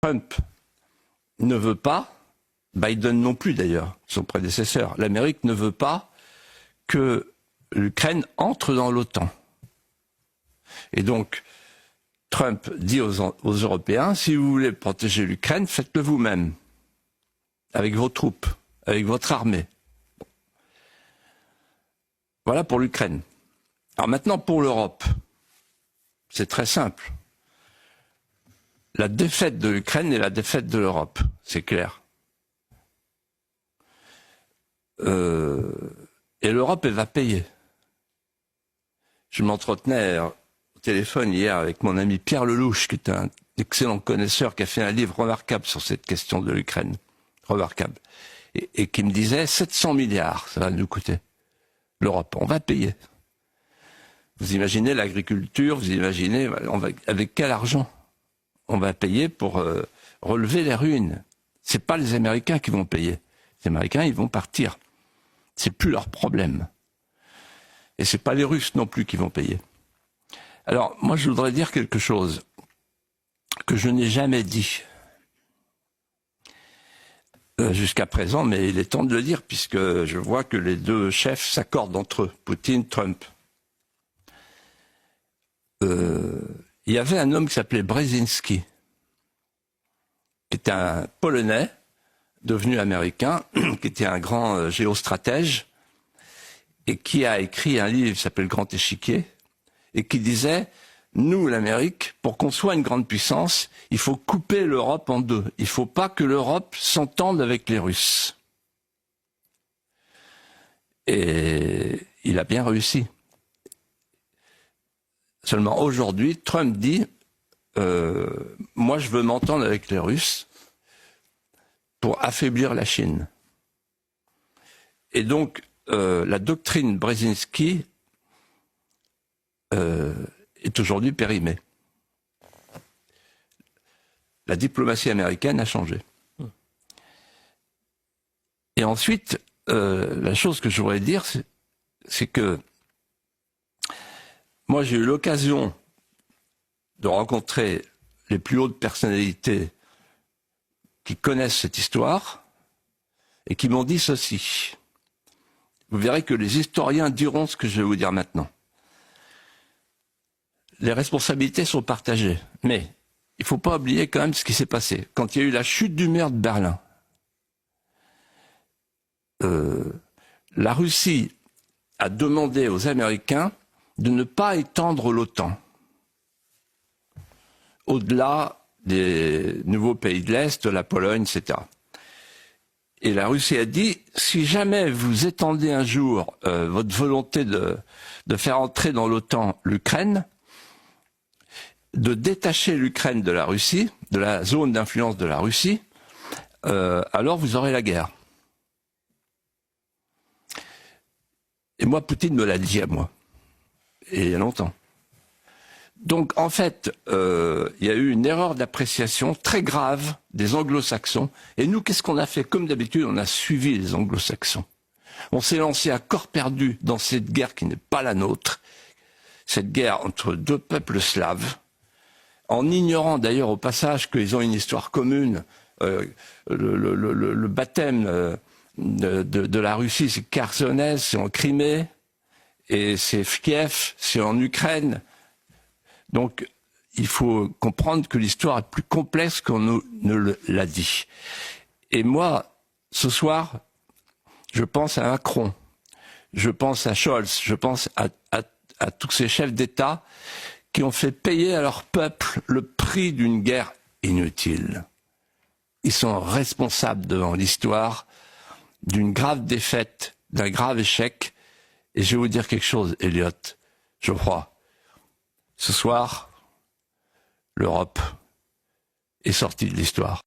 Trump ne veut pas, Biden non plus d'ailleurs, son prédécesseur, l'Amérique ne veut pas que l'Ukraine entre dans l'OTAN. Et donc, Trump dit aux Européens, si vous voulez protéger l'Ukraine, faites-le vous-même, avec vos troupes, avec votre armée. Voilà pour l'Ukraine. Alors maintenant, pour l'Europe, c'est très simple. La défaite de l'Ukraine est la défaite de l'Europe, c'est clair. Et l'Europe, elle va payer. Je m'entretenais au téléphone hier avec mon ami Pierre Lelouch, qui est un excellent connaisseur, qui a fait un livre remarquable sur cette question de l'Ukraine. Remarquable. Et qui me disait 700 milliards, ça va nous coûter. L'Europe, on va payer. Vous imaginez l'agriculture, vous imaginez avec quel argent on va payer pour relever les ruines. C'est pas les Américains qui vont payer. Les Américains, ils vont partir. C'est plus leur problème. Et c'est pas les Russes non plus qui vont payer. Alors, moi, je voudrais dire quelque chose que je n'ai jamais dit jusqu'à présent, mais il est temps de le dire puisque je vois que les deux chefs s'accordent entre eux, Poutine, Trump. Il y avait un homme qui s'appelait Brzezinski, qui était un Polonais devenu américain, qui était un grand géostratège, et qui a écrit un livre qui s'appelle Le Grand Échiquier, et qui disait, nous, l'Amérique, pour qu'on soit une grande puissance, il faut couper l'Europe en deux. Il ne faut pas que l'Europe s'entende avec les Russes. Et il a bien réussi. Seulement aujourd'hui, Trump dit, moi je veux m'entendre avec les Russes pour affaiblir la Chine. Et donc, la doctrine Brzezinski est aujourd'hui périmée. La diplomatie américaine a changé. Et ensuite, la chose que je voudrais dire, c'est que moi j'ai eu l'occasion de rencontrer les plus hautes personnalités qui connaissent cette histoire et qui m'ont dit ceci. Vous verrez que les historiens diront ce que je vais vous dire maintenant. Les responsabilités sont partagées, mais il ne faut pas oublier quand même ce qui s'est passé. Quand il y a eu la chute du mur de Berlin, la Russie a demandé aux Américains de ne pas étendre l'OTAN au-delà des nouveaux pays de l'Est, la Pologne, etc. Et la Russie a dit, si jamais vous étendez un jour votre volonté de faire entrer dans l'OTAN l'Ukraine, de détacher l'Ukraine de la Russie, de la zone d'influence de la Russie, alors vous aurez la guerre. Et moi, Poutine me l'a dit à moi, et il y a longtemps. Donc, en fait, il y a eu une erreur d'appréciation très grave des anglo-saxons. Et nous, qu'est-ce qu'on a fait? Comme d'habitude, on a suivi les anglo-saxons. On s'est lancé à corps perdu dans cette guerre qui n'est pas la nôtre, cette guerre entre deux peuples slaves, en ignorant d'ailleurs au passage qu'ils ont une histoire commune. Le baptême de la Russie, c'est Kherson, c'est en Crimée, et c'est Kiev, c'est en Ukraine. Donc, il faut comprendre que l'histoire est plus complexe qu'on ne l'a dit. Et moi, ce soir, je pense à Macron, je pense à Scholz, je pense à tous ces chefs d'État qui ont fait payer à leur peuple le prix d'une guerre inutile. Ils sont responsables devant l'histoire d'une grave défaite, d'un grave échec. Et je vais vous dire quelque chose, Elliot, je crois. Ce soir, l'Europe est sortie de l'histoire.